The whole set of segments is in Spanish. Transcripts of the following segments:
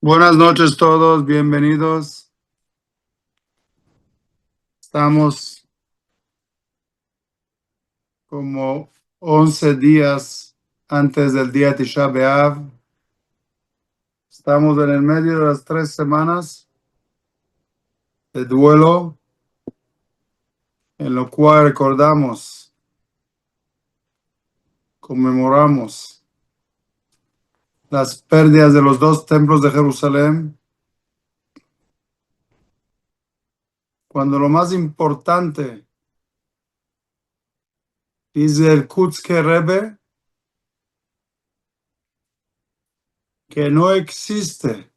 Buenas noches todos, bienvenidos. Estamos como 11 días antes del día Tisha B'Av. Estamos en el medio de las 3 semanas de duelo, en lo cual recordamos, conmemoramos las pérdidas de los dos templos de Jerusalén, cuando lo más importante, dice el Kotzker Rebbe, que no existe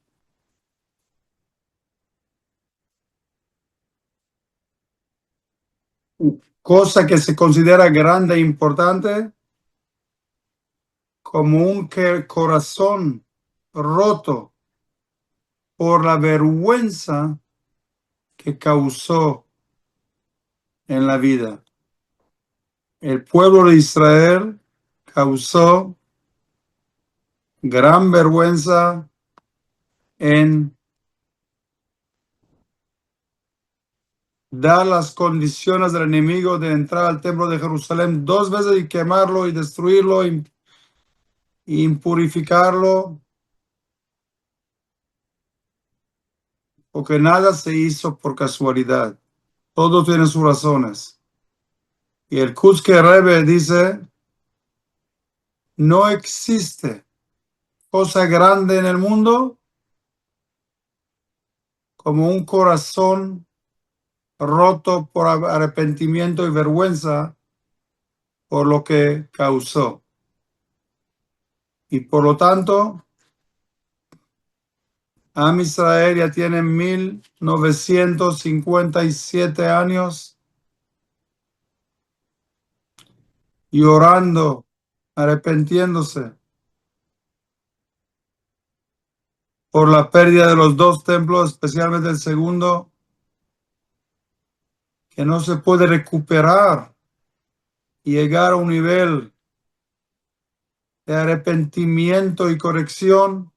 cosa que se considera grande e importante como un corazón roto por la vergüenza que causó en la vida. El pueblo de Israel causó gran vergüenza en dar las condiciones del enemigo de entrar al templo de Jerusalén 2 veces y quemarlo y destruirlo y impurificarlo, porque nada se hizo por casualidad. Todo tiene sus razones. Y el Kotzker Rebbe dice, no existe cosa grande en el mundo como un corazón roto por arrepentimiento y vergüenza por lo que causó. Y por lo tanto, Am Israel ya tiene 1957 años llorando, arrepintiéndose por la pérdida de los dos templos, especialmente el segundo, que no se puede recuperar y llegar a un nivel de arrepentimiento y corrección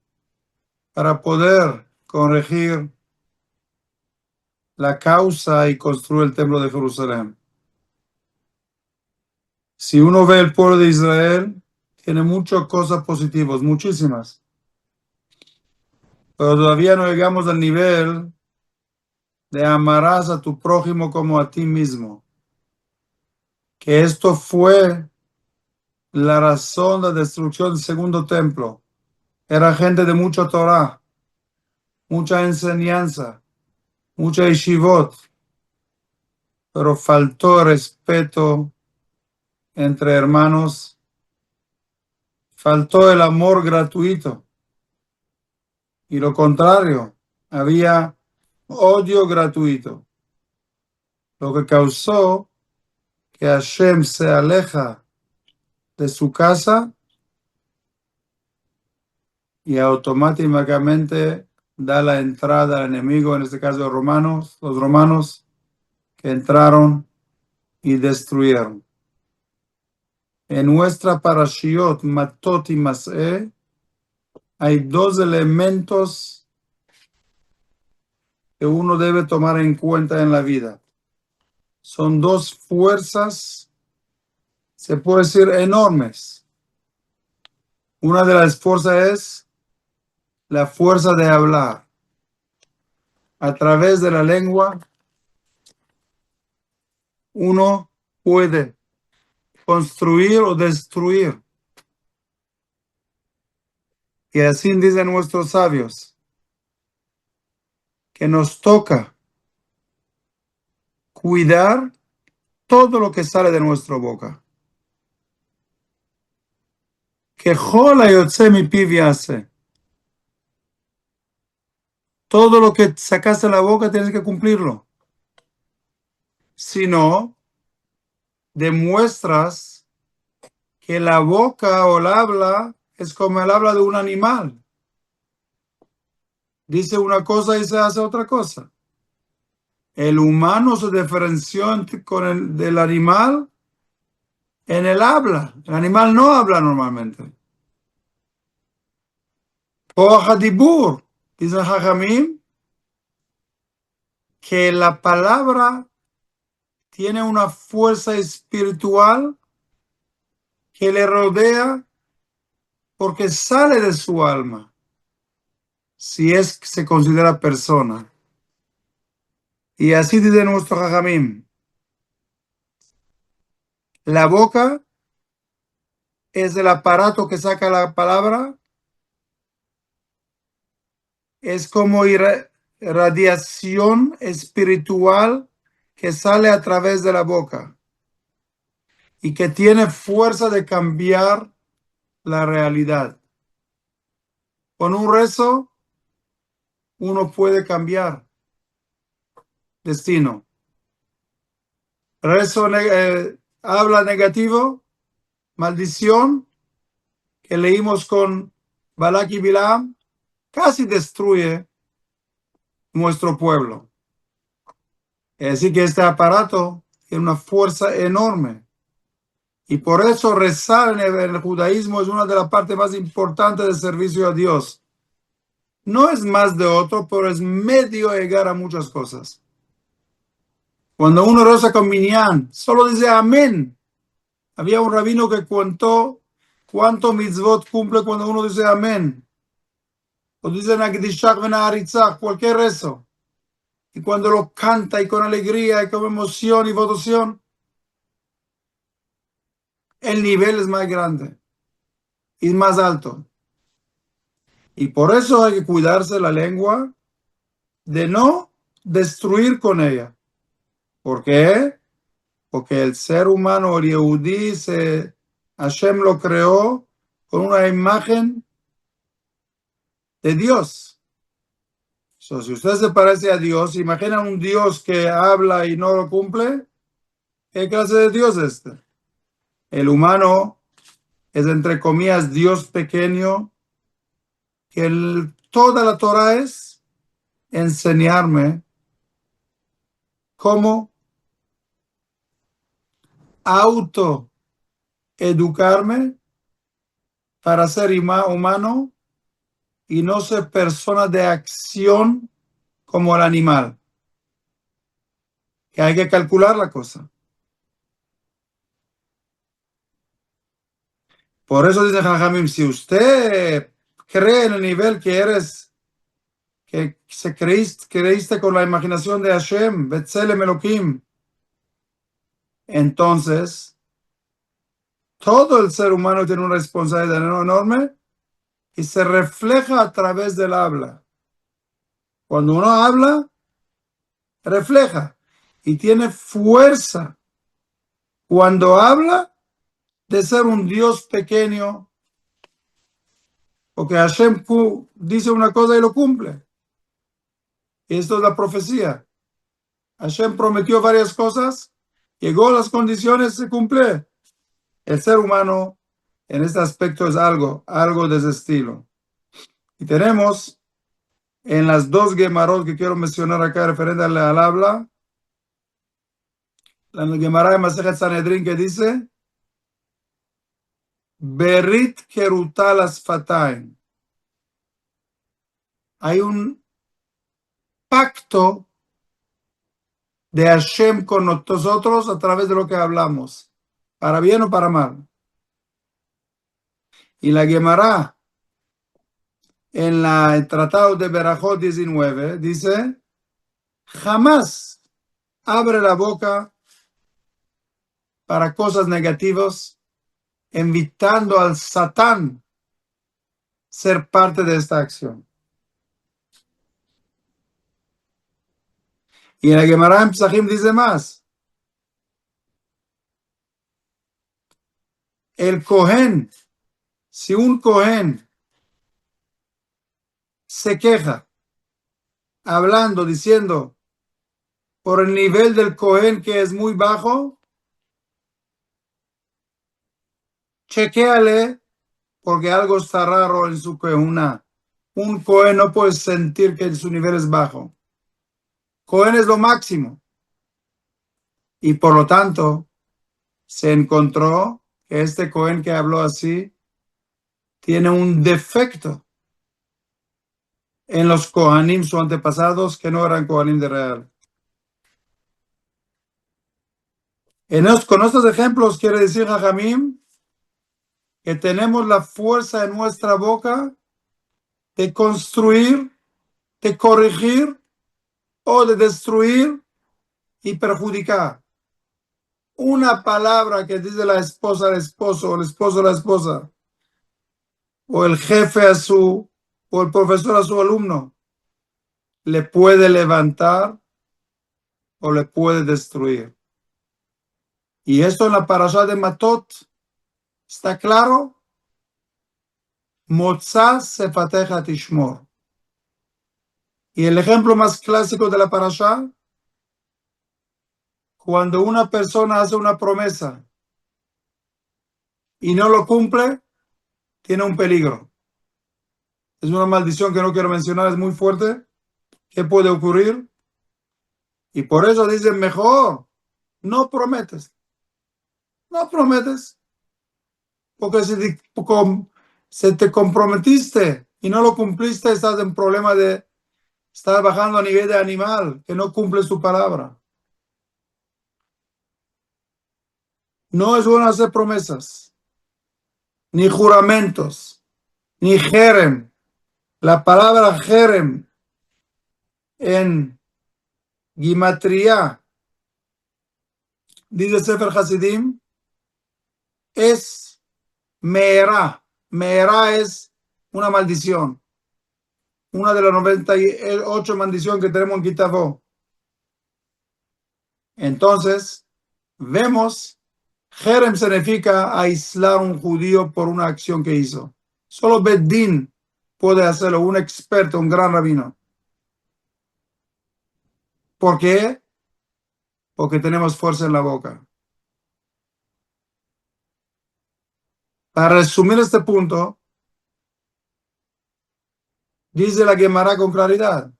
para poder corregir la causa y construir el templo de Jerusalén. Si uno ve el pueblo de Israel, tiene muchas cosas positivas, muchísimas, pero todavía no llegamos al nivel de amarás a tu prójimo como a ti mismo, que esto fue la razón de la destrucción del segundo templo. Era gente de mucha Torah, mucha enseñanza, mucha yeshivot, pero faltó respeto entre hermanos, faltó el amor gratuito y lo contrario, había odio gratuito, lo que causó que Hashem se aleja de su casa y automáticamente da la entrada al enemigo, en este caso los romanos que entraron y destruyeron. En nuestra parashiot Matot y Mas'eh hay dos elementos que uno debe tomar en cuenta en la vida. Son dos fuerzas, se puede decir, enormes. Una de las fuerzas es la fuerza de hablar. A través de la lengua, uno puede construir o destruir. Y así dicen nuestros sabios, que nos toca cuidar todo lo que sale de nuestra boca. Que jola yotze mi piv hace. Todo lo que sacaste de la boca tienes que cumplirlo. Si no, demuestras que la boca o el habla es como el habla de un animal. Dice una cosa y se hace otra cosa. El humano se diferenció del animal en el habla. El animal no habla normalmente. Koach hadibur. Dice Jajamim que la palabra tiene una fuerza espiritual que le rodea porque sale de su alma, si es que se considera persona. Y así dice nuestro Jajamim, la boca es el aparato que saca la palabra, es como radiación espiritual que sale a través de la boca y que tiene fuerza de cambiar la realidad. Con un rezo uno puede cambiar destino. Rezo habla negativo, maldición, que leímos con Balak y Bilam, casi destruye nuestro pueblo. Es decir, que este aparato tiene una fuerza enorme. Y por eso rezar en el judaísmo es una de las partes más importantes del servicio a Dios. No es más de otro, pero es medio de llegar a muchas cosas. Cuando uno reza con Minyan, solo dice amén. Había un rabino que contó cuánto mitzvot cumple cuando uno dice amén. O dice Nagdishach Venaharitzach, cualquier rezo. Y cuando lo canta y con alegría y con emoción y votación, el nivel es más grande y más alto. Y por eso hay que cuidarse la lengua de no destruir con ella. ¿Por qué? Porque el ser humano, el Yehudí, Hashem lo creó con una imagen de Dios. So, si usted se parece a Dios, imagina un Dios que habla y no lo cumple. ¿Qué clase de Dios es este? El humano es, entre comillas, Dios pequeño, que toda la Torah es enseñarme cómo autoeducarme para ser humano y no ser persona de acción como el animal. Que hay que calcular la cosa. Por eso dice Jajamim, si usted cree en el nivel que eres, que creíste con la imaginación de Hashem, Betzelem Elohim, entonces todo el ser humano tiene una responsabilidad enorme y se refleja a través del habla. Cuando uno habla, refleja y tiene fuerza. Cuando habla, de ser un Dios pequeño, porque Hashem dice una cosa y lo cumple. Y esto es la profecía. Hashem prometió varias cosas, llegó a las condiciones, se cumple. El ser humano en este aspecto es algo de ese estilo. Y tenemos en las dos Gemarot que quiero mencionar acá referente al habla, la Gemara de Masejet Sanedrin que dice Berit Kerutal Asfataim. Hay un pacto de Hashem con nosotros a través de lo que hablamos, para bien o para mal. Y la Gemara en el Tratado de Berajot 19 dice, jamás abre la boca para cosas negativas, invitando al Satán ser parte de esta acción. Y en la Gemara en Psachim dice más, el Cohen, si un Cohen se queja, hablando, diciendo, por el nivel del Cohen que es muy bajo, chequéale porque algo está raro en su Kehuna. Un Cohen no puede sentir que su nivel es bajo. Cohen es lo máximo. Y por lo tanto, se encontró que este Cohen que habló así tiene un defecto. en los Kohanim, sus antepasados, que no eran Kohanim de real. Con estos ejemplos quiere decir Jajamim que tenemos la fuerza en nuestra boca de construir, de corregir o de destruir y perjudicar. Una palabra que dice la esposa al esposo, o el esposo a la esposa, o el jefe o el profesor a su alumno, le puede levantar o le puede destruir. Y esto en la parashá de Matot está claro. Motzá sefateja tishmor. Y el ejemplo más clásico de la parashá, cuando una persona hace una promesa y no lo cumple, tiene un peligro. Es una maldición que no quiero mencionar, es muy fuerte. ¿Qué puede ocurrir? Y por eso dicen mejor, no prometes. No prometes. Porque si te comprometiste y no lo cumpliste, estás en problema de estar bajando a nivel de animal, que no cumple su palabra. No es bueno hacer promesas, ni juramentos, ni jerem. La palabra jerem en Gimatría, dice Sefer Hasidim, es meera. Meera es una maldición. Una de las 98 maldiciones que tenemos en Kitabó. Entonces, vemos, jerem significa aislar a un judío por una acción que hizo. Solo Beddin puede hacerlo, un experto, un gran rabino. ¿Por qué? Porque tenemos fuerza en la boca. Para resumir este punto, dice la Gemara con claridad.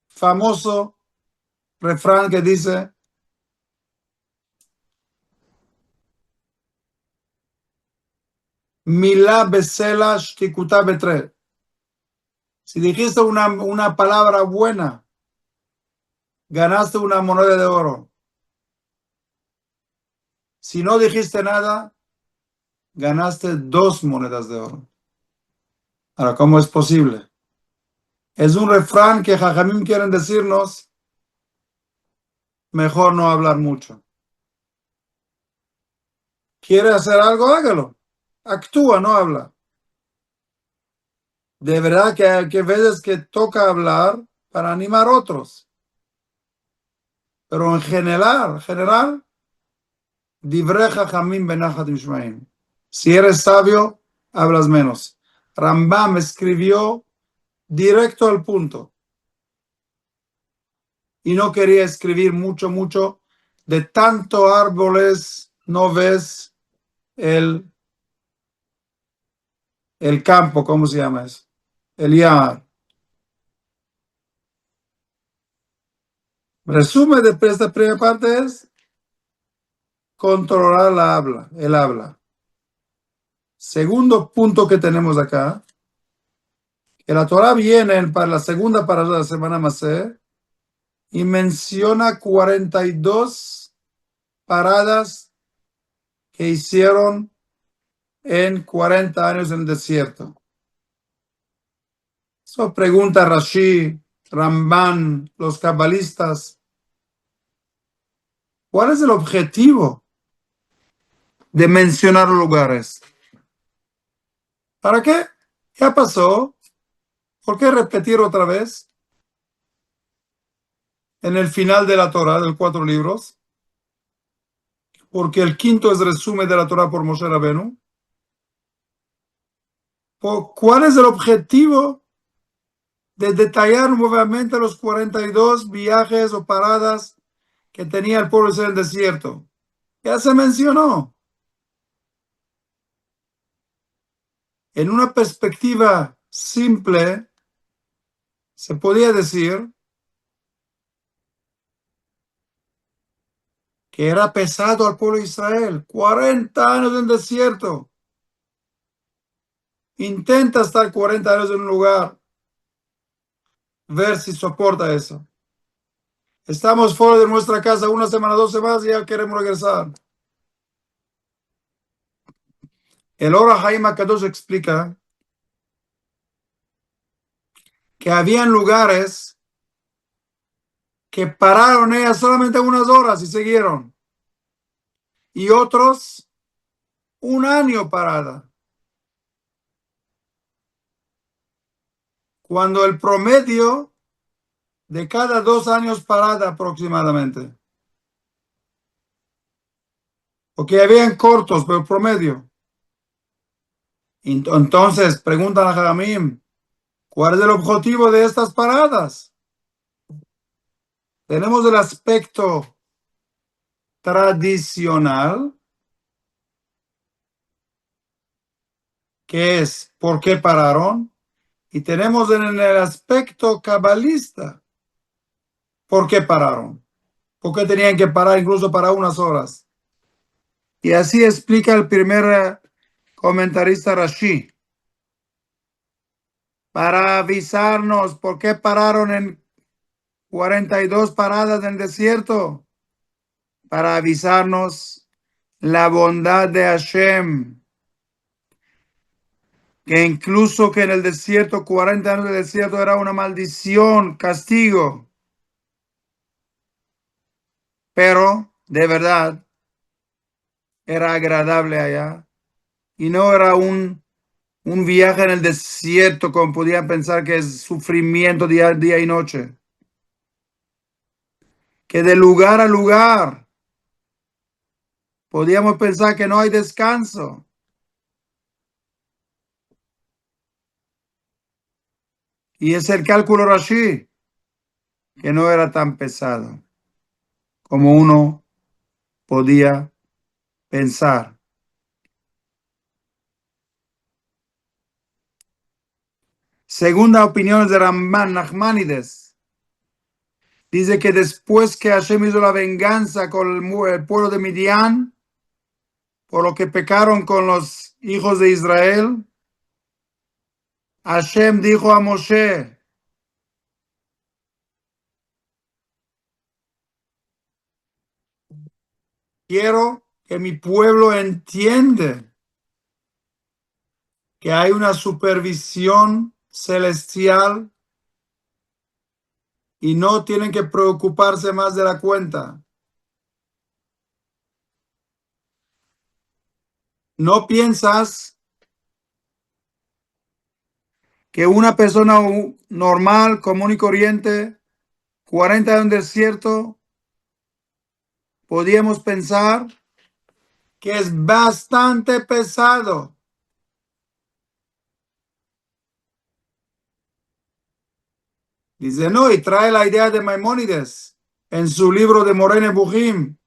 Famoso refrán que dice, Milá besela shtikuta betre. Si dijiste una palabra buena, ganaste una moneda de oro. Si no dijiste nada, ganaste 2 monedas de oro. Ahora, ¿cómo es posible? Es un refrán que Jajamim quieren decirnos, mejor no hablar mucho. ¿Quiere hacer algo? Hágalo. Actúa, no habla. De verdad que hay veces que toca hablar para animar a otros. Pero en general, divrei jajamim benachat mishmaim. Si eres sabio, hablas menos. Rambam escribió directo al punto. Y no quería escribir mucho. De tanto árboles no ves el campo, ¿cómo se llama eso? El yar. Resumen de esta primera parte es controlar el habla. Segundo punto que tenemos acá, que la Torah viene para la segunda parada de la semana Masé y menciona 42 paradas que hicieron en 40 años en el desierto. Eso pregunta Rashi, Ramban, los cabalistas. ¿Cuál es el objetivo de mencionar lugares? ¿Para qué? Ya pasó. ¿Por qué repetir otra vez? En el final de la Torah, de 4 libros. Porque el quinto es resumen de la Torah por Moshe Rabenu. ¿Cuál es el objetivo de detallar nuevamente los 42 viajes o paradas que tenía el pueblo en el desierto? Ya se mencionó. En una perspectiva simple, se podía decir que era pesado al pueblo de Israel. 40 años en el desierto. Intenta estar 40 años en un lugar, ver si soporta eso. Estamos fuera de nuestra casa una semana, 2 semanas y ya queremos regresar. El Ora Haim HaKadosh explica que habían lugares que pararon ellas solamente unas horas y siguieron. Y otros, un año parada. Cuando el promedio de cada 2 años parada aproximadamente. Porque habían cortos, pero el promedio. Entonces, preguntan a Jamim, ¿cuál es el objetivo de estas paradas? Tenemos el aspecto tradicional, que es ¿por qué pararon? Y tenemos en el aspecto cabalista, ¿por qué pararon? ¿Por qué tenían que parar incluso para unas horas? Y así explica el primer comentarista Rashi. Para avisarnos por qué pararon en 42 paradas en el desierto. Para avisarnos la bondad de Hashem. Que incluso que en el desierto, 40 años de desierto era una maldición, castigo. Pero, de verdad, era agradable allá. Y no era un viaje en el desierto como podían pensar que es sufrimiento día y noche. Que de lugar a lugar podíamos pensar que no hay descanso. Y es el cálculo Rashi, que no era tan pesado como uno podía pensar. Segunda opinión de Ramban Nachmanides. Dice que después que Hashem hizo la venganza con el pueblo de Midian, por lo que pecaron con los hijos de Israel, Hashem dijo a Moshe, quiero que mi pueblo entienda que hay una supervisión celestial y no tienen que preocuparse más de la cuenta. No piensas que una persona normal, común y corriente, 40 años en desierto, podíamos pensar que es bastante pesado. Dice, no, y trae la idea de Maimónides en su libro de Moreh Nevuchim.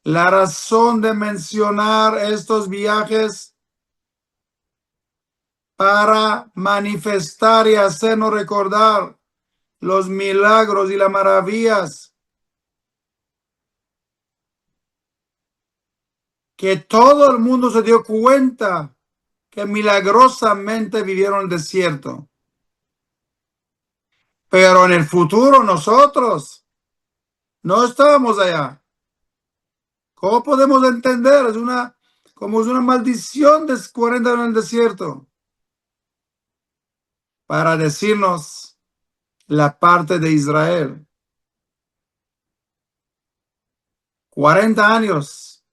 La razón de mencionar estos viajes para manifestar y hacernos recordar los milagros y las maravillas que todo el mundo se dio cuenta que milagrosamente vivieron el desierto. Pero en el futuro nosotros no estábamos allá. ¿Cómo podemos entender? Como es una maldición de 40 años en el desierto. Para decirnos la parte de Israel. 40 años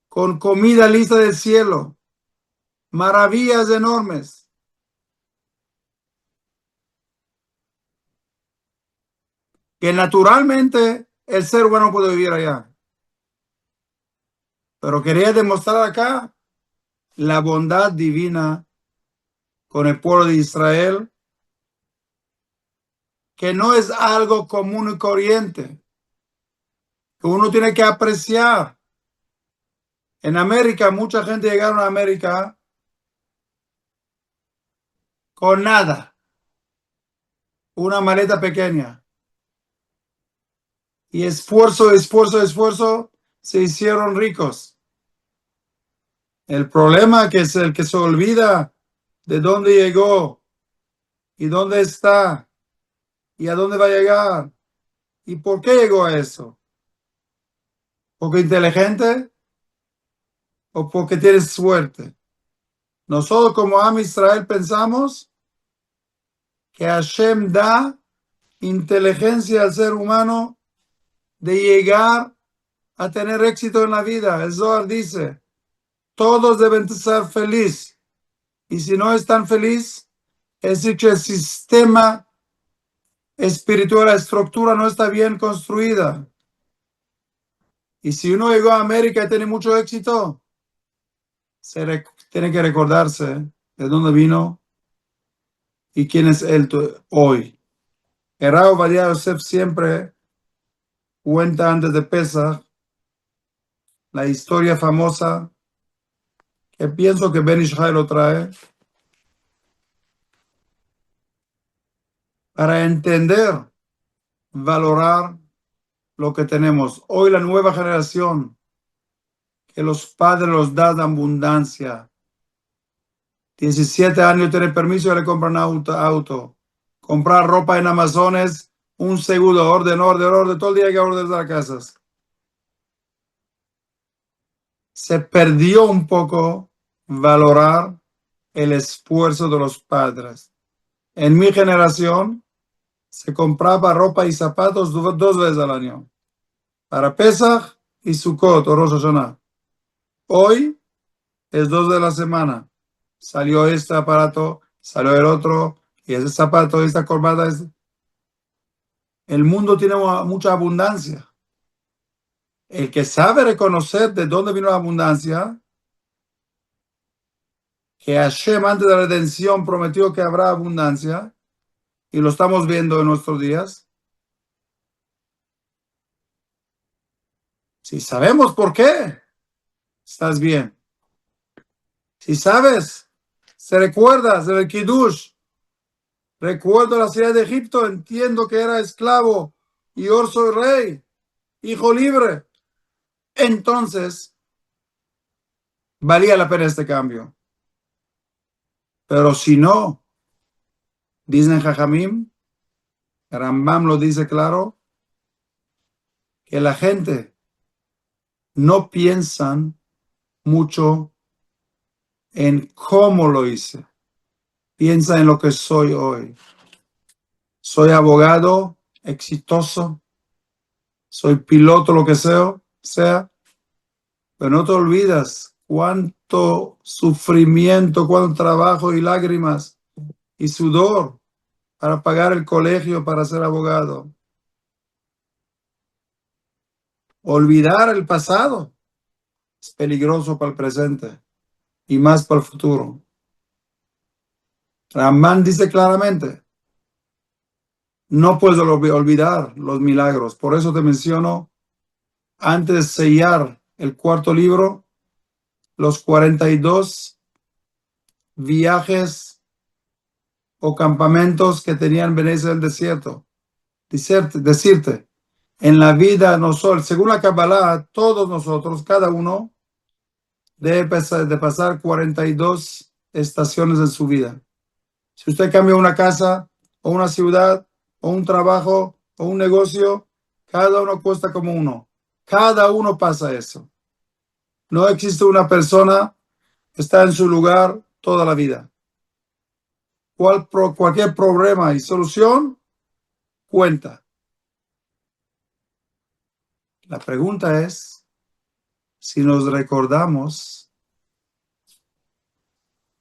con comida lista del cielo. Maravillas enormes. Que naturalmente el ser humano puede vivir allá. Pero quería demostrar acá la bondad divina con el pueblo de Israel, que no es algo común y corriente, que uno tiene que apreciar. En América, mucha gente llegaron a América con nada, una maleta pequeña. Y esfuerzo, se hicieron ricos. El problema que es el que se olvida de dónde llegó y dónde está y a dónde va a llegar y por qué llegó a eso. ¿Porque inteligente o porque tienes suerte? Nosotros como Am Israel pensamos que Hashem da inteligencia al ser humano de llegar a tener éxito en la vida. El Zohar dice, todos deben ser felices. Y si no están felices, es decir que el sistema espiritual, la estructura no está bien construida. Y si uno llegó a América y tiene mucho éxito, tiene que recordarse de dónde vino y quién es él hoy. El Rav Ovadia Yosef siempre cuenta antes de Pesach la historia famosa que pienso que Ben Israel lo trae para entender, valorar lo que tenemos. Hoy la nueva generación, que los padres los dan abundancia. 17 años tiene permiso y le compran auto. Comprar ropa en Amazon es un segundo, orden, todo el día hay que ordenar casas. Se perdió un poco valorar el esfuerzo de los padres. En mi generación se compraba ropa y zapatos 2 veces al año, para Pesach y Sukkot o Rosh Hashanah. Hoy es 2 de la semana. Salió este aparato, salió el otro, y ese zapato, esta corbata. El mundo tiene mucha abundancia. El que sabe reconocer de dónde vino la abundancia, que Hashem antes de la redención prometió que habrá abundancia, y lo estamos viendo en nuestros días. Si sabemos por qué, estás bien. Si sabes, se recuerdas del Kiddush, recuerdo la ciudad de Egipto, entiendo que era esclavo y ahora soy rey, hijo libre. Entonces, valía la pena este cambio. Pero si no, dicen Jajamim, Rambam lo dice claro, que la gente no piensan mucho en cómo lo hice. Piensa en lo que soy hoy. Soy abogado exitoso, soy piloto, lo que sea, pero no te olvidas cuánto sufrimiento, cuánto trabajo y lágrimas y sudor para pagar el colegio para ser abogado. Olvidar el pasado es peligroso para el presente y más para el futuro. Ramán dice claramente, no puedes olvidar los milagros. Por eso te menciono, antes de sellar el cuarto libro, los 42 viajes o campamentos que tenían Benéz del desierto. Decirte, en la vida nosotros, según la Kabbalah, todos nosotros, cada uno, debe de pasar 42 estaciones en su vida. Si usted cambia una casa o una ciudad o un trabajo o un negocio, cada uno cuesta como uno. Cada uno pasa eso. No existe una persona que está en su lugar toda la vida. Cualquier problema y solución cuenta. La pregunta es si nos recordamos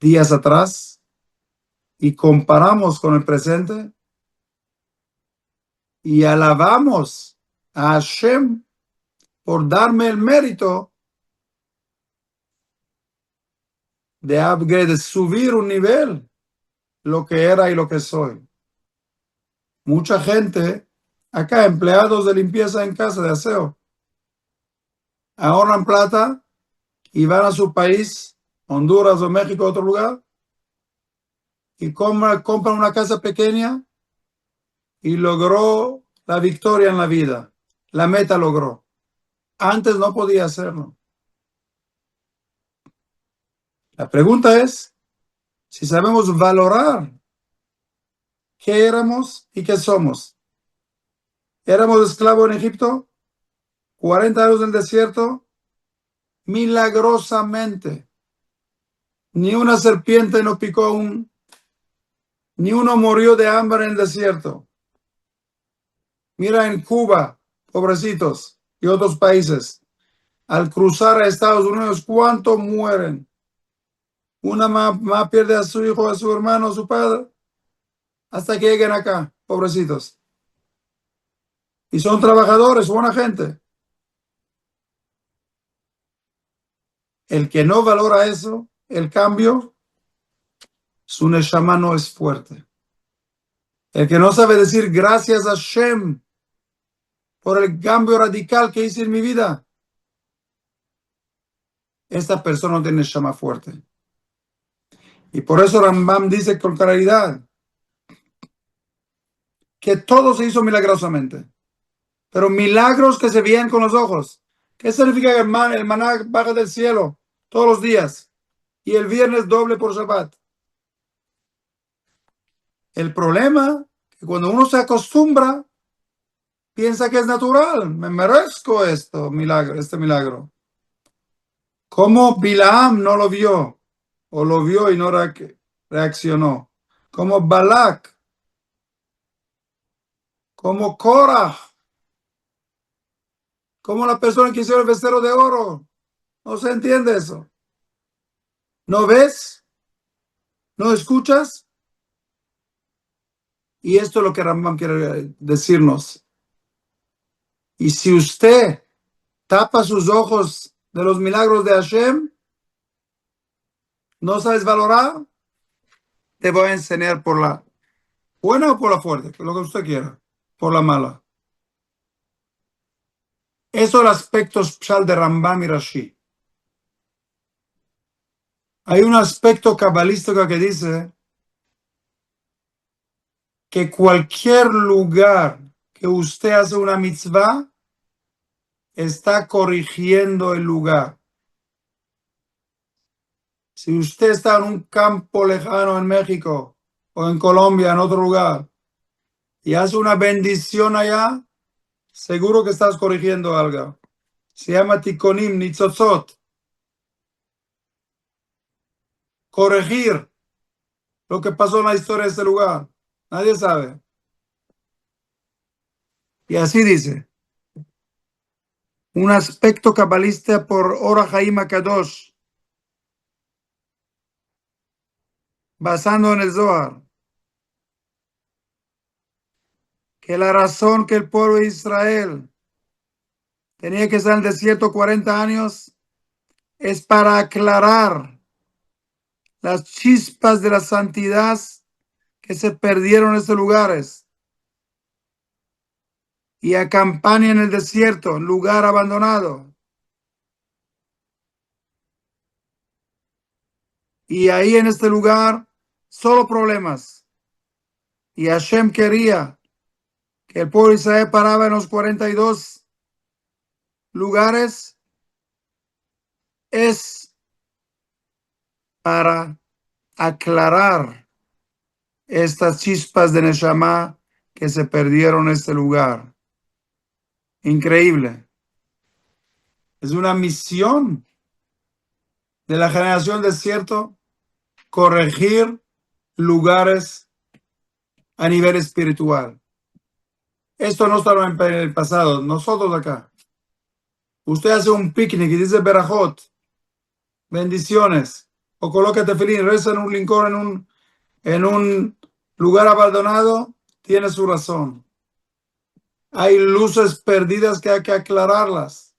días atrás y comparamos con el presente y alabamos a Hashem por darme el mérito de upgrade, de subir un nivel, lo que era y lo que soy. Mucha gente, acá empleados de limpieza en casa, de aseo, ahorran plata y van a su país, Honduras o México, otro lugar, y compran una casa pequeña y logró la victoria en la vida. La meta logró. Antes no podía hacerlo. La pregunta es, si sabemos valorar qué éramos y qué somos. Éramos esclavos en Egipto, 40 años en el desierto, milagrosamente. Ni una serpiente nos picó aún, ni uno murió de hambre en el desierto. Mira en Cuba, pobrecitos, y otros países. Al cruzar a Estados Unidos, ¿cuántos mueren? Una mamá pierde a su hijo, a su hermano, a su padre, hasta que lleguen acá, pobrecitos. Y son trabajadores, buena gente. El que no valora eso, el cambio, su neshama no es fuerte. El que no sabe decir gracias a Shem por el cambio radical que hice en mi vida, esta persona no tiene neshama fuerte. Y por eso Rambam dice con claridad que todo se hizo milagrosamente. Pero milagros que se veían con los ojos. ¿Qué significa que el maná baja del cielo todos los días y el viernes doble por Shabbat? El problema es que cuando uno se acostumbra, piensa que es natural. Me merezco este milagro. Como Bilaam no lo vio, o lo vio y no reaccionó. Como Balak, como Korah, como la persona que hizo el becerro de oro. No se entiende eso. ¿No ves? ¿No escuchas? Y esto es lo que Rambam quiere decirnos. Y si usted tapa sus ojos de los milagros de Hashem, no sabes valorar, te voy a enseñar por la buena o por la fuerte, por lo que usted quiera, por la mala. Eso es el aspecto especial de Rambam y Rashi. Hay un aspecto cabalístico que dice que cualquier lugar que usted hace una mitzvah, está corrigiendo el lugar. Si usted está en un campo lejano en México o en Colombia, en otro lugar, y hace una bendición allá, seguro que estás corrigiendo algo. Se llama Tikkonim, Nitzotzot. Corregir lo que pasó en la historia de ese lugar. Nadie sabe. Y así dice. Un aspecto cabalista por Ora Haim Kadosh, basando en el Zohar, que la razón que el pueblo de Israel tenía que estar en el desierto 40 años es para aclarar las chispas de la santidad que se perdieron en estos lugares y acampañan en el desierto, en lugar abandonado. Y ahí en este lugar, solo problemas. Y Hashem quería que el pueblo de Israel paraba en los 42 lugares, es para aclarar estas chispas de Neshama que se perdieron en este lugar. Increíble. Es una misión de la generación desierto corregir lugares a nivel espiritual. Esto no estaba en el pasado, nosotros acá. Usted hace un picnic y dice Berajot, bendiciones, o coloca tefilín, reza en un rincón, en un lugar abandonado, tiene su razón. Hay luces perdidas que hay que aclararlas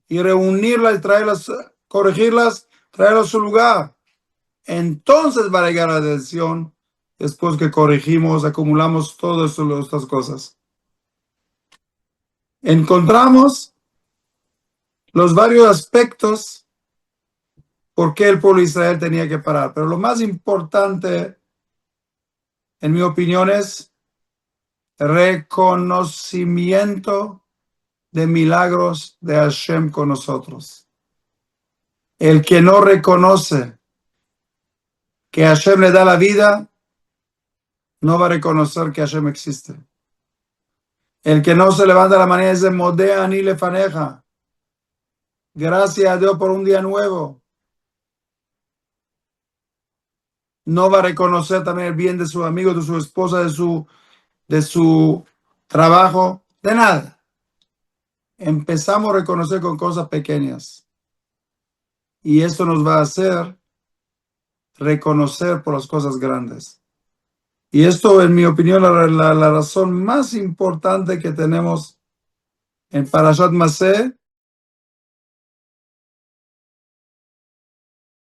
y reunirlas y traerlas, corregirlas, traerlas a su lugar. Entonces va a llegar la decisión después que corregimos, acumulamos todas estas cosas. Encontramos los varios aspectos por qué el pueblo de Israel tenía que parar. Pero lo más importante, en mi opinión, es reconocimiento de milagros de Hashem con nosotros. El que no reconoce que Hashem le da la vida, no va a reconocer que Hashem existe. El que no se levanta a la mañana dice, Modea ni le faneja. Gracias a Dios por un día nuevo. No va a reconocer también el bien de sus amigos, de su esposa, de su trabajo, de nada. Empezamos a reconocer con cosas pequeñas. Y esto nos va a hacer reconocer por las cosas grandes. Y esto, en mi opinión, la razón más importante que tenemos en Parashat Maseh